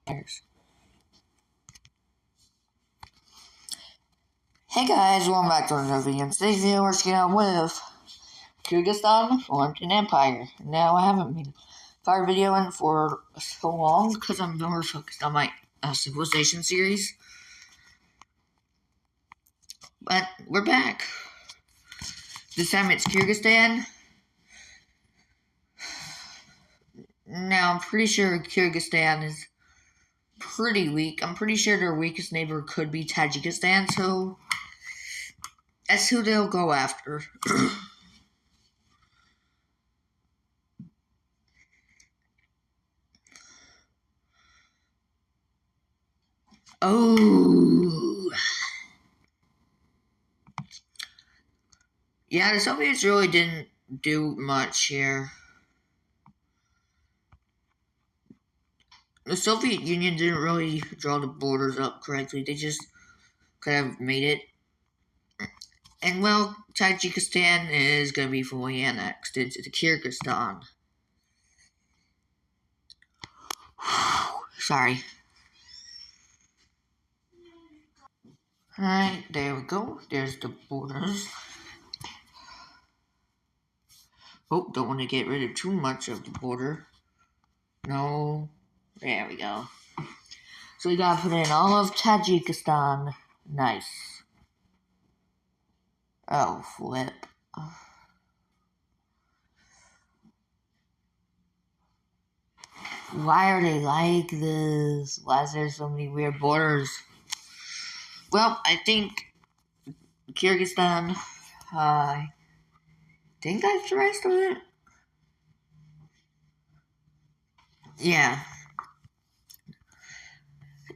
Hey guys, welcome back to another video. In today's video, we're starting out with Kyrgyzstan formed an empire. Now, I haven't been fire videoing for so long because I'm more focused on my civilization series. But we're back. This time it's Kyrgyzstan. Now, I'm pretty sure Kyrgyzstan is pretty weak. I'm pretty sure their weakest neighbor could be Tajikistan, so that's who they'll go after. Oh. Yeah, the Soviets really didn't do much here. The Soviet Union didn't really draw the borders up correctly. They just kind of made it. And, well, Tajikistan is going to be fully annexed into the Kyrgyzstan. Sorry. Alright, there we go. There's the borders. Oh, don't want to get rid of too much of the border. No. There we go. So we gotta put in all of Tajikistan. Nice. Oh, flip. Why are they like this? Why is there so many weird borders? Well, I think Kyrgyzstan, I think that's the rest of it. Yeah.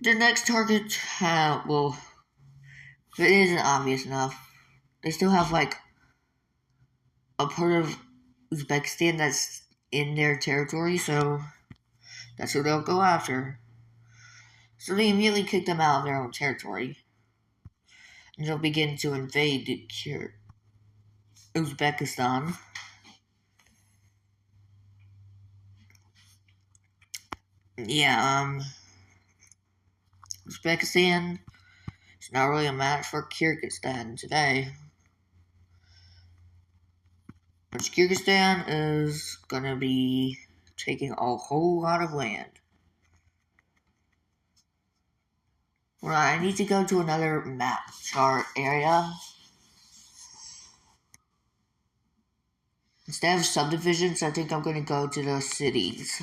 The next target, well, if it isn't obvious enough, they still have, like, a part of Uzbekistan that's in their territory, so that's who they'll go after. So they immediately kick them out of their own territory. And they'll begin to invade Uzbekistan. Yeah, Uzbekistan is not really a match for Kyrgyzstan today. Which Kyrgyzstan is gonna be taking a whole lot of land. Well, I need to go to another map chart area. Instead of subdivisions, I think I'm gonna go to the cities.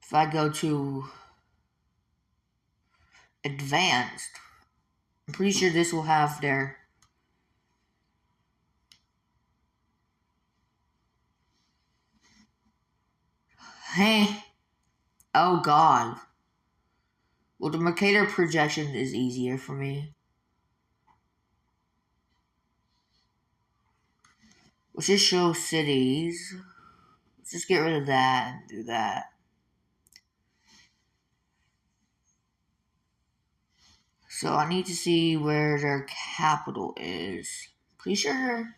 If I go to advanced, I'm pretty sure this will have their hey. Oh god. Well, the Mercator projection is easier for me. Let's just show cities. Let's just get rid of that and do that. So I need to see where their capital is. Pretty sure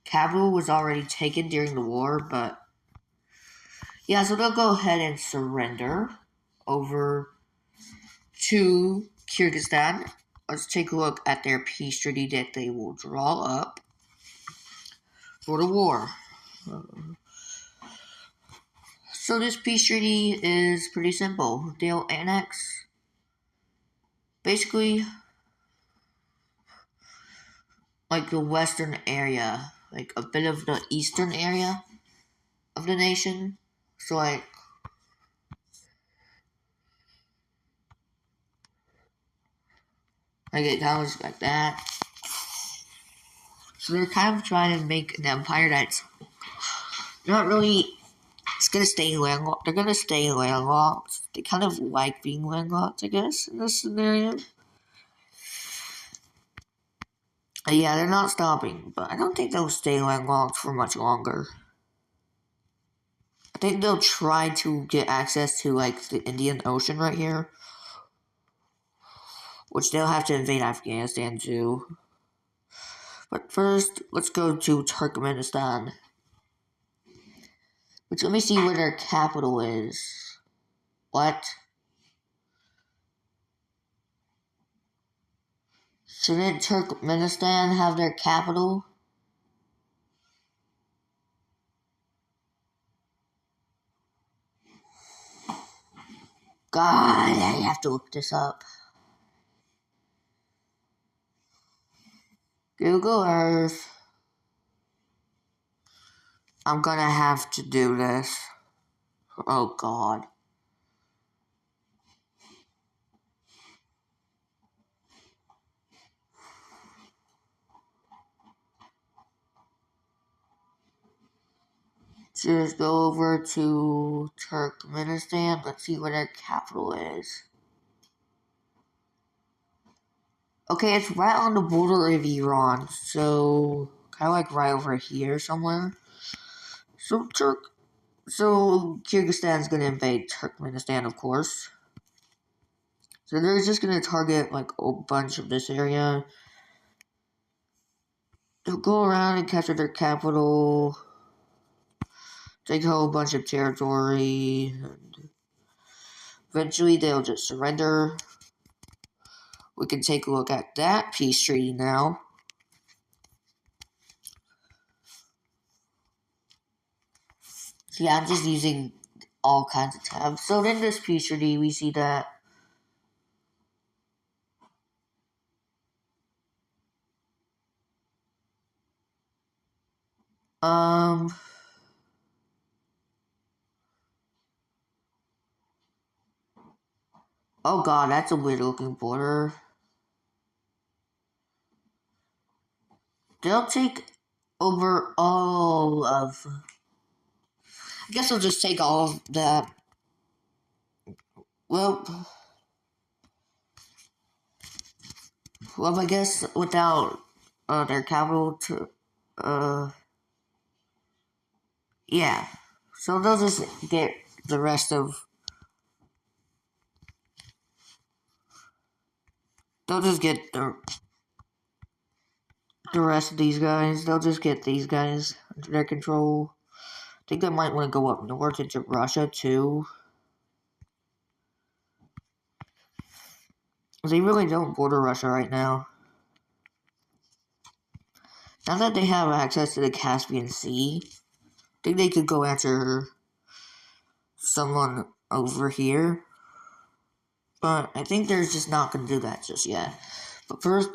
capital was already taken during the war, but yeah, so they'll go ahead and surrender over to Kyrgyzstan. Let's take a look at their peace treaty that they will draw up for the war. So this peace treaty is pretty simple. They'll annex basically like the western area, like a bit of the eastern area of the nation. So like it kind of looks like that. So they're kind of trying to make an empire that's not really. It's gonna stay landlocked. They're gonna stay landlocked. They kind of like being landlocked, I guess, in this scenario. Yeah, they're not stopping, but I don't think they'll stay landlocked for much longer. I think they'll try to get access to, like, the Indian Ocean right here. Which they'll have to invade Afghanistan too. But first, let's go to Turkmenistan. Which, let me see where their capital is. What? Shouldn't Turkmenistan have their capital? God, I have to look this up. Google Earth. I'm gonna have to do this. Oh God. Just go over to Turkmenistan. Let's see where their capital is. Okay, it's right on the border of Iran, so kind of like right over here somewhere. So Kyrgyzstan's gonna invade Turkmenistan, of course. So they're just gonna target like a bunch of this area. They'll go around and capture their capital, take a whole bunch of territory, and eventually they'll just surrender. We can take a look at that peace treaty now. So yeah, I'm just using all kinds of tabs. So in this peace treaty, we see that um oh god, that's a weird looking border. They'll take over all of. I guess they'll just take all of that. Well, I guess without their capital to, yeah. So they'll just get the rest of. They'll just get the rest of these guys. They'll just get these guys under their control. I think they might want to go up north into Russia too. They really don't border Russia right now. Now that they have access to the Caspian Sea, I think they could go after someone over here. But I think they're just not going to do that just yet. But first,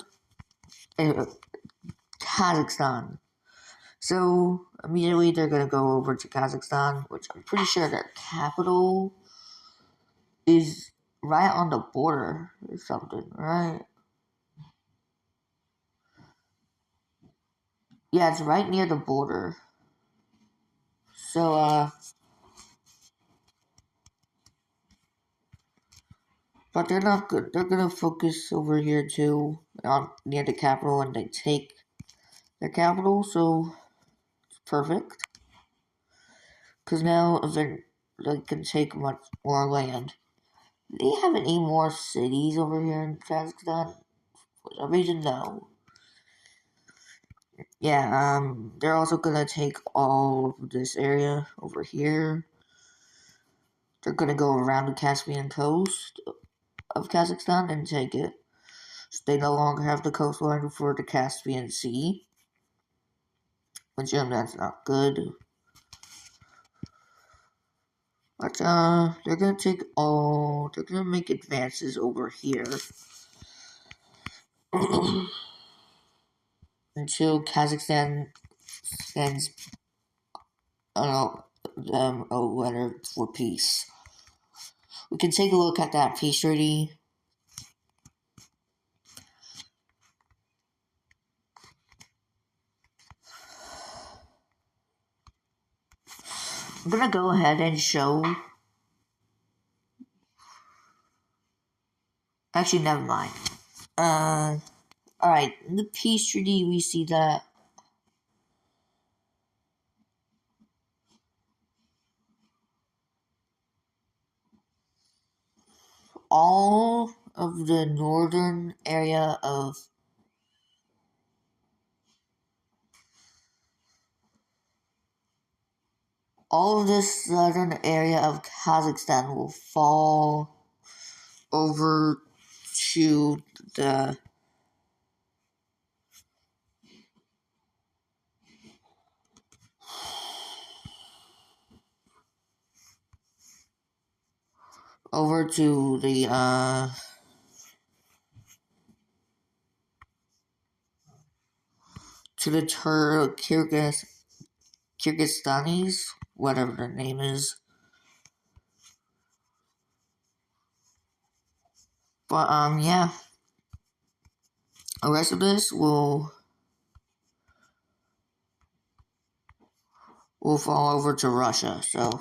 Kazakhstan. So immediately they're going to go over to Kazakhstan, which I'm pretty sure their capital is right on the border or something, right? Yeah, it's right near the border. So, but they're not good. They're gonna focus over here too, on near the capital, and they take their capital. So it's perfect, because now they can take much more land. They have any more cities over here in Kazakhstan? For some reason, no. Yeah, they're also gonna take all of this area over here. They're gonna go around the Caspian coast of Kazakhstan and take it. So they no longer have the coastline for the Caspian Sea, which that's not good. But they're gonna take all. They're gonna make advances over here until Kazakhstan sends a letter for peace. We can take a look at that peace treaty. I'm gonna go ahead and show. Actually, never mind. Alright, in the peace treaty, we see that all of the northern area of all of this southern area of Kazakhstan will fall over to the over to the Kyrgyzstanis, whatever their name is. But yeah, the rest of this will fall over to Russia. So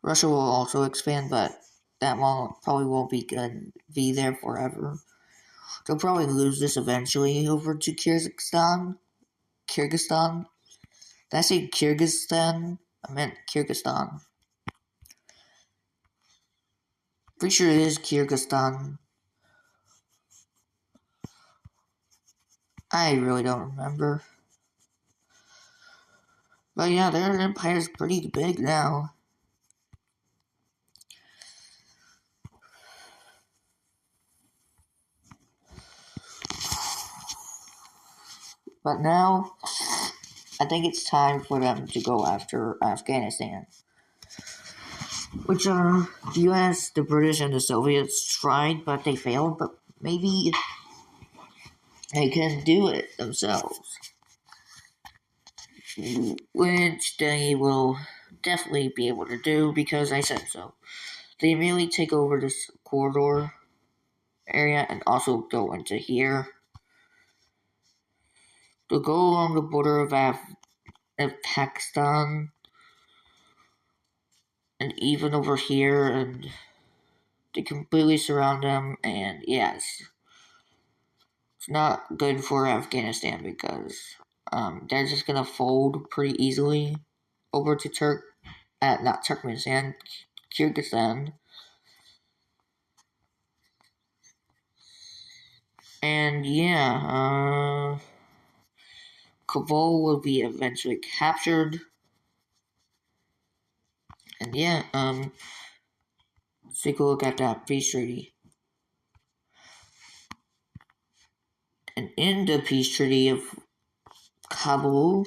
Russia will also expand, but that probably won't be there forever. They'll probably lose this eventually over to Kyrgyzstan. Kyrgyzstan. Did I say Kyrgyzstan? I meant Kyrgyzstan. Pretty sure it is Kyrgyzstan. I really don't remember. But yeah, their empire's pretty big now. But now, I think it's time for them to go after Afghanistan. Which the US, the British, and the Soviets tried, but they failed. But maybe they can do it themselves. Which they will definitely be able to do because I said so. They immediately take over this corridor area and also go into here. They'll go along the border of Pakistan and even over here, and they completely surround them. And yes, it's not good for Afghanistan because they're just gonna fold pretty easily over to not Turkmenistan, Kyrgyzstan. And yeah, Kabul will be eventually captured. And yeah, let's take a look at that peace treaty. And in the peace treaty of Kabul,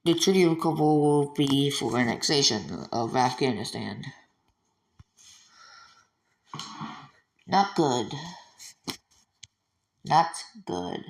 the Treaty of Kabul will be for annexation of Afghanistan. Not good. Not good.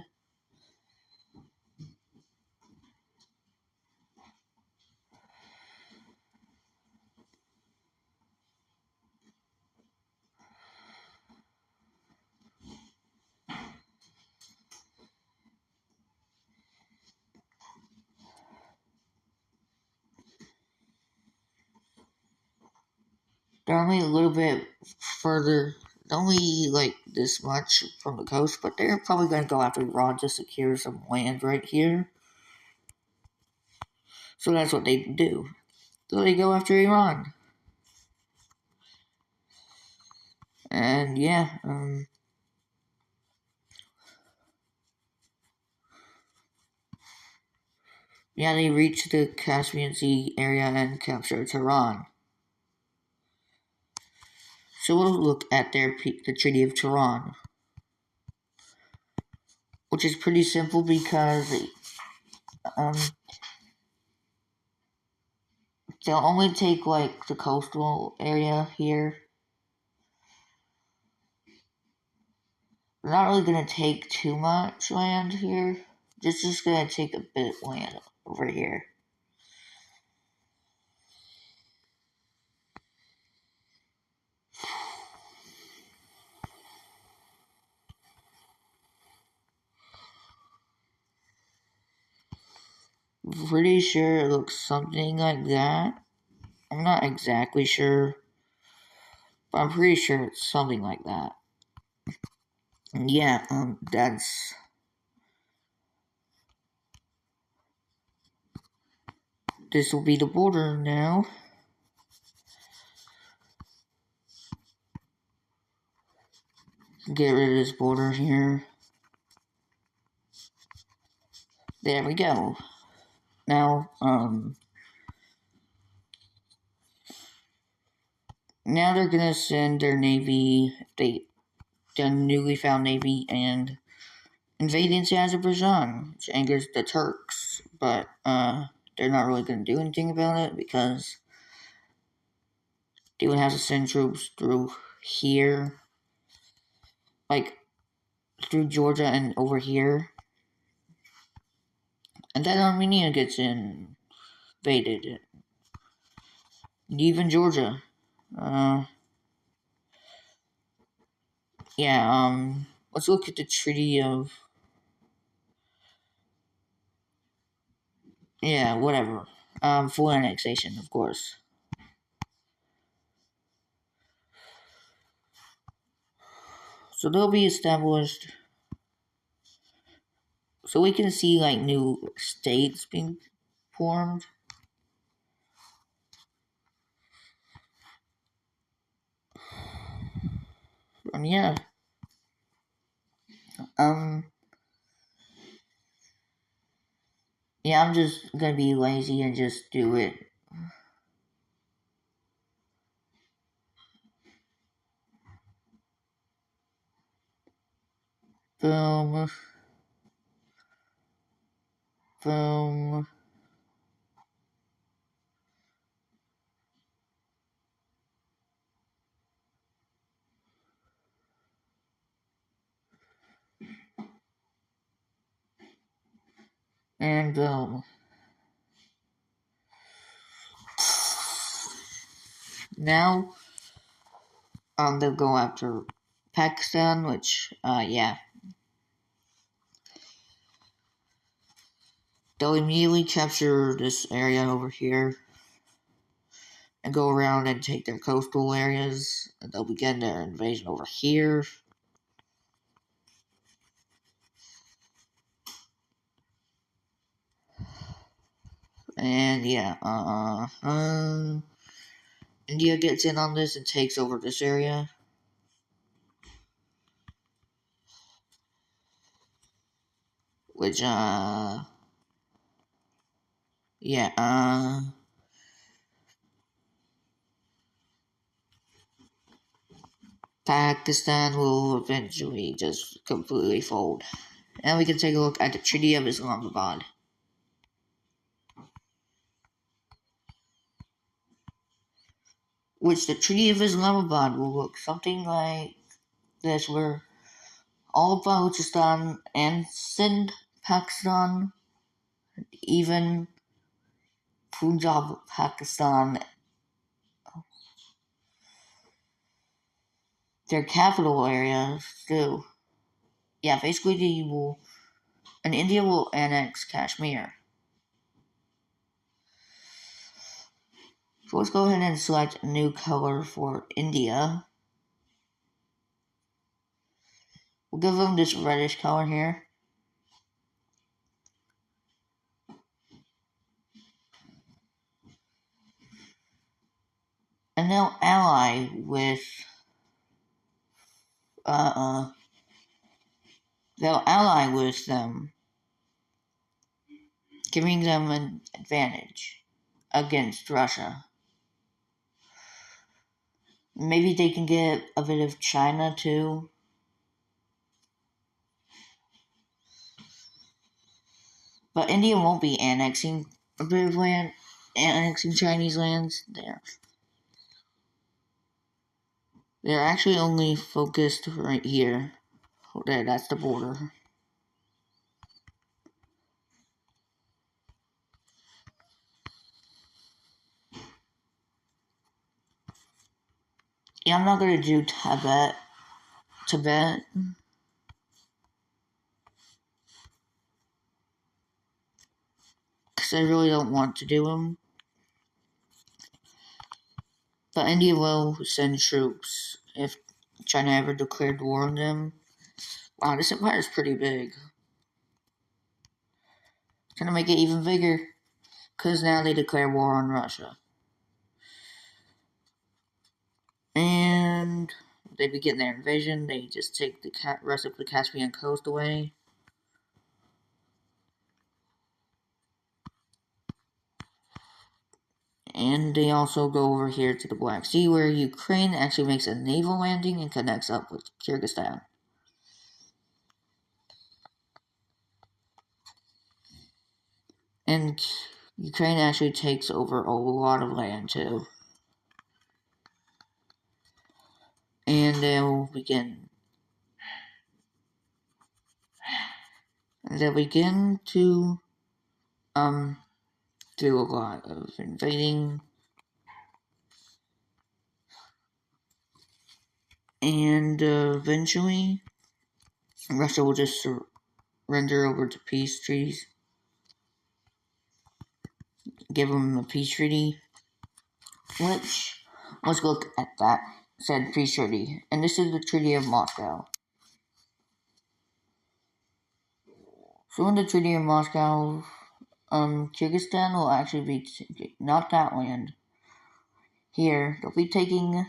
They're only a little bit further, only like this much from the coast, but they're probably going to go after Iran to secure some land right here. So that's what they do. So they go after Iran. And yeah, they reach the Caspian Sea area and capture Tehran. So we'll look at the Treaty of Tehran, which is pretty simple because they'll only take like the coastal area here. They're not really gonna take too much land here. It's just gonna take a bit of land over here. Pretty sure it looks something like that. I'm not exactly sure, but I'm pretty sure it's something like that. And yeah, this will be the border now. Get rid of this border here. There we go. Now, now they're gonna send their navy, their newly found navy, and invade into Azerbaijan, which angers the Turks. But they're not really gonna do anything about it because they would have to send troops through here, like through Georgia and over here, and then Armenia gets invaded, even Georgia. Uh, yeah. Let's look at the Treaty of. Yeah, whatever. Full annexation, of course. So they'll be established. So we can see like new states being formed. And yeah. Um yeah, I'm just gonna be lazy and just do it. Boom. Boom. And boom. Now they'll go after Pakistan, which yeah. They'll immediately capture this area over here and go around and take their coastal areas. And they'll begin their invasion over here. And yeah, India gets in on this and takes over this area. Which, yeah, Pakistan will eventually just completely fold. And we can take a look at the Treaty of Islamabad. Which the Treaty of Islamabad will look something like this, where all of Balochistan and Sindh, Pakistan, even Punjab, Pakistan, their capital areas too. Yeah, basically and India will annex Kashmir. So let's go ahead and select a new color for India. We'll give them this reddish color here. And they'll ally with uh they'll ally with them, giving them an advantage against Russia. Maybe they can get a bit of China too. But India won't be annexing a bit of land, annexing Chinese lands there. They're actually only focused right here. There, that's the border. Yeah, I'm not gonna do Tibet, because I really don't want to do them. But India will send troops if China ever declared war on them. Wow, this empire is pretty big. It's gonna make it even bigger, because now they declare war on Russia. And they begin their invasion. They just take the rest of the Caspian coast away. And they also go over here to the Black Sea, where Ukraine actually makes a naval landing and connects up with Kyrgyzstan. And Ukraine actually takes over a lot of land too. And they'll begin to do a lot of invading. And eventually Russia will just surrender over to peace treaties. Give them a peace treaty. Which, let's look at that said peace treaty. And this is the Treaty of Moscow. So in the Treaty of Moscow, Kyrgyzstan will actually be, not that land. Here, they'll be taking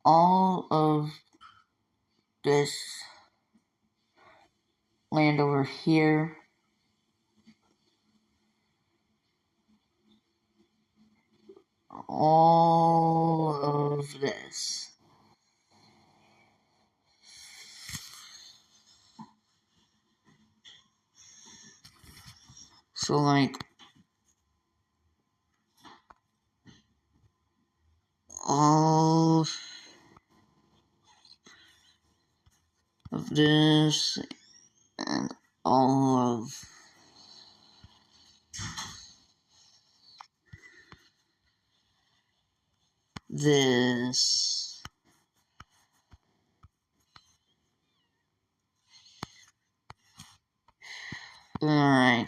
all of this land over here. All of this. So like all of this and all of this. Alright.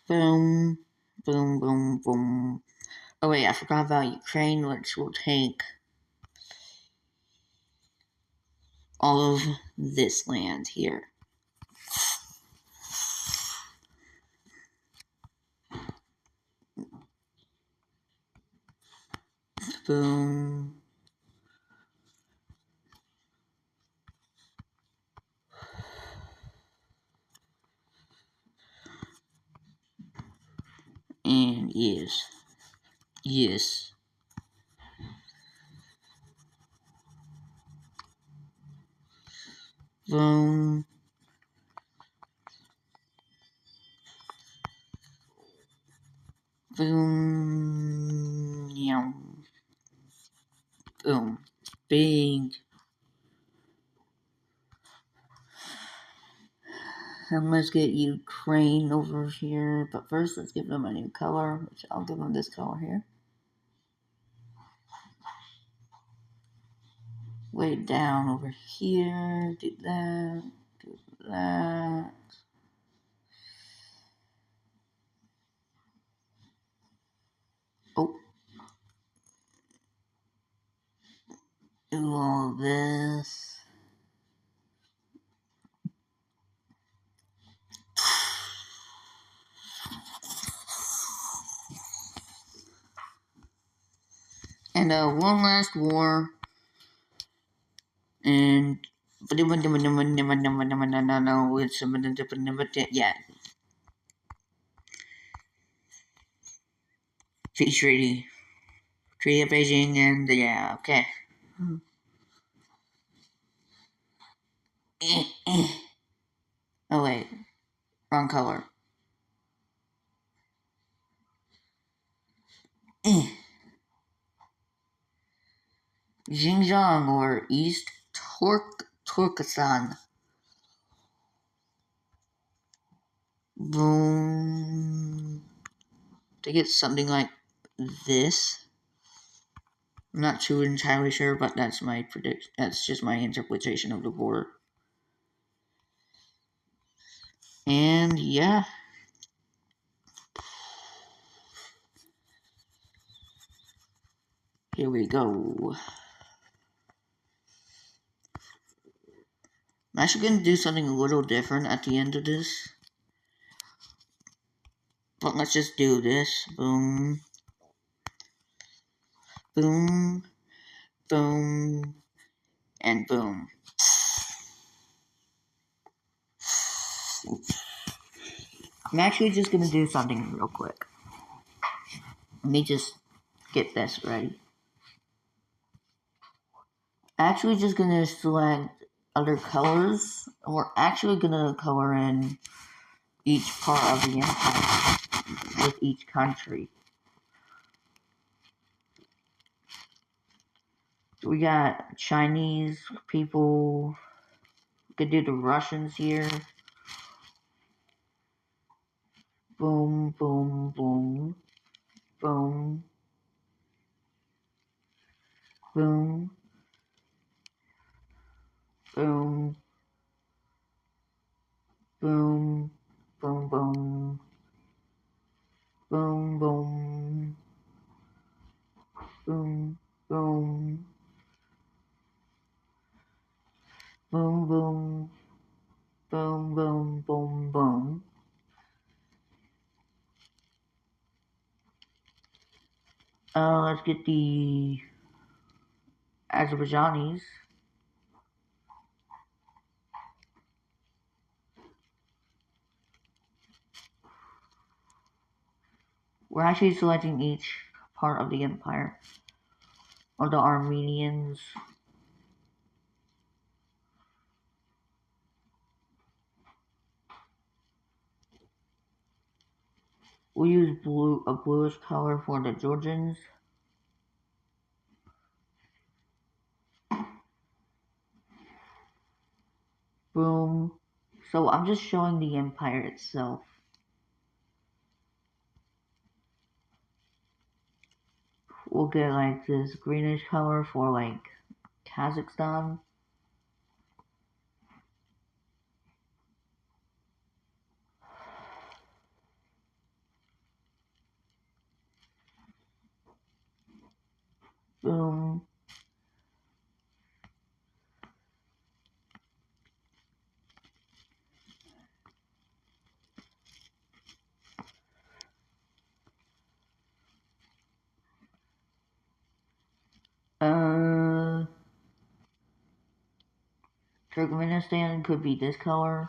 Boom, boom, boom, boom. Oh wait, I forgot about Ukraine, which will take all of this land here. Boom. And yes. Yes. Boom. Boom. Yum. Boom. Big. And let's get Ukraine over here. But first, let's give them a new color, which I'll give them this color here. Way down over here. Do that. Do that. Oh. Do all this. And one last war. And no, it's yeah. Peace treaty. Treaty of Beijing, and yeah, okay. Oh wait, wrong color. Xinjiang or East Turkestan. Boom. To get something like this. I'm not too entirely sure, but that's my prediction. That's just my interpretation of the border. And yeah. Here we go. I'm actually going to do something a little different at the end of this. But let's just do this. Boom. Boom. Boom. And boom. I'm actually just going to do something real quick. Let me just get this ready. Actually just going to select other colors. We're actually going to color in each part of the empire with each country. We got Chinese people. We could do the Russians here. Boom, boom, boom. Boom. Boom. Boom. Boom. Boom, boom. Boom, boom. Boom, boom. Boom, boom. Boom, boom, boom, boom. Let's get the Azerbaijanis. We're actually selecting each part of the empire. Or the Armenians. We'll use a bluish color for the Georgians. Boom. So I'm just showing the empire itself. We'll get like this greenish color for like Kazakhstan. Boom. Turkmenistan could be this color.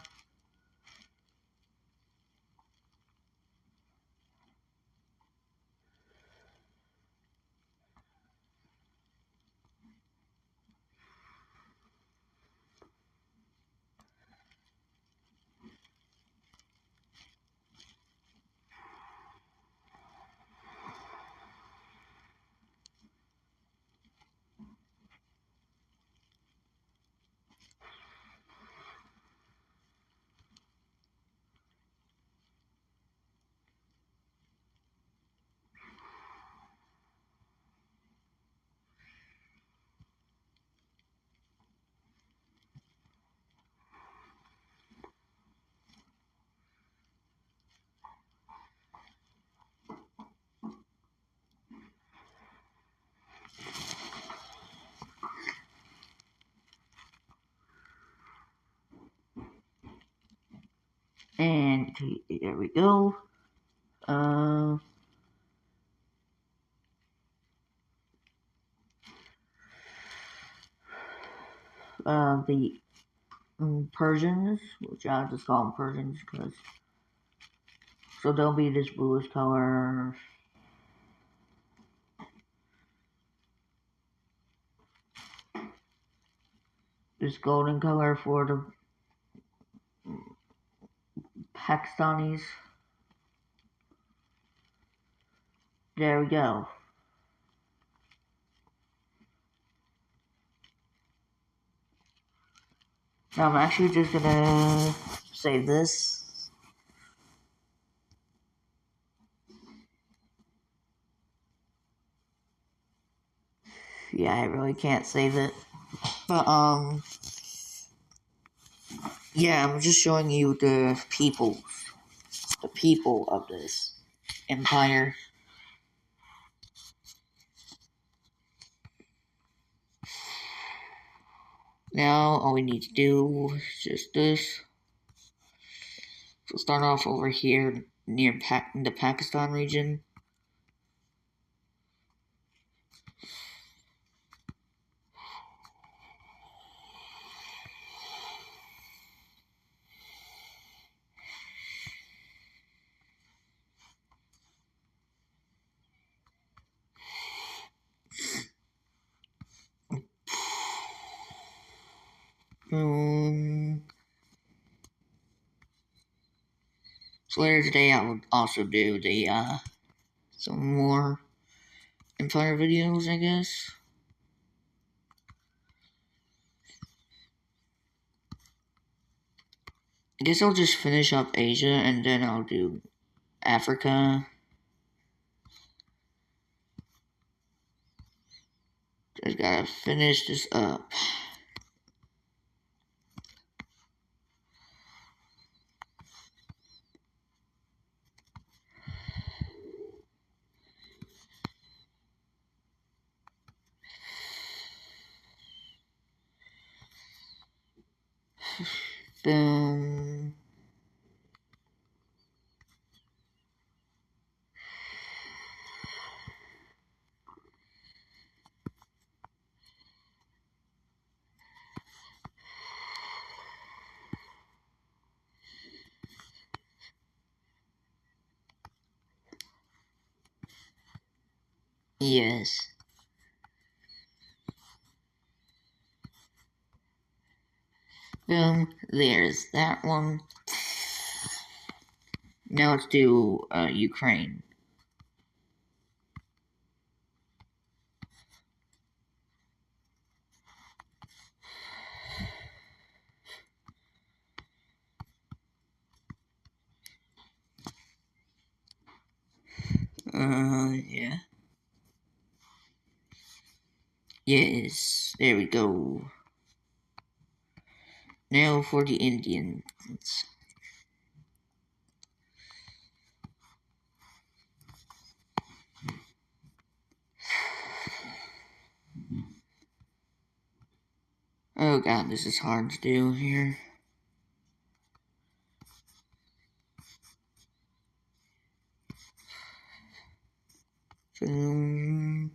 And there we go. The Persians, which I'll just call them Persians because so they'll be this bluish color. This golden color for the Pakistanis. There we go. Now I'm actually just gonna save this. Yeah, I really can't save it. But, yeah, I'm just showing you the people of this empire. Now all we need to do is just this. So start off over here near the Pakistan region. So later today I will also do the some more Empire videos, I guess. I guess I'll just finish up Asia and then I'll do Africa. Just gotta finish this up. Boom. Yes. Boom. There's that one. Now let's do Ukraine. Yeah. Yes. There we go. Now for the Indians. Oh god, this is hard to do here. Boom.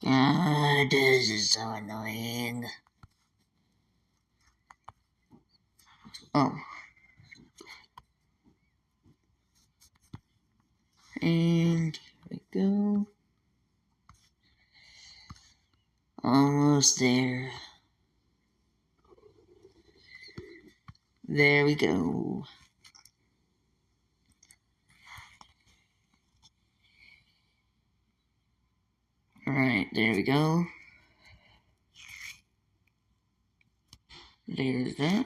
God, this is so annoying. Oh. And here we go. Almost there. There we go. Alright, there we go. There's that.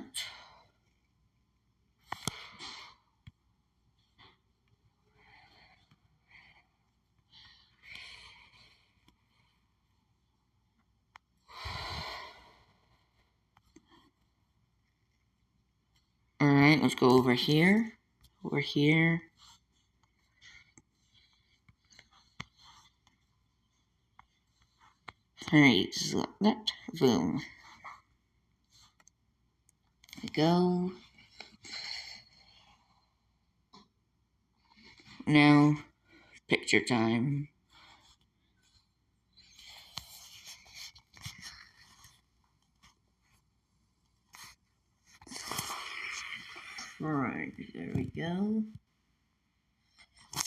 Alright, let's go over here. Over here. Alright, select that. Boom. There we go. Now, picture time. Alright, there we go.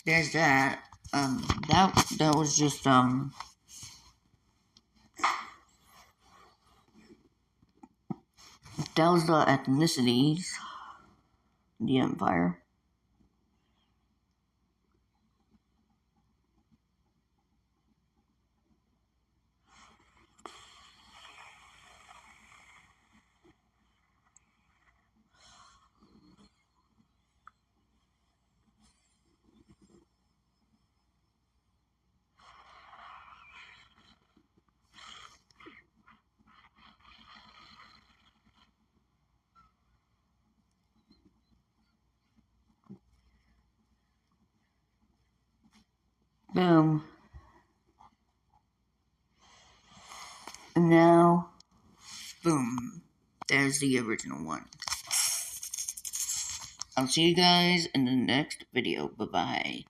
There's that. That was just, that was the ethnicities. The Empire. Boom. And now, boom. There's the original one. I'll see you guys in the next video. Bye-bye.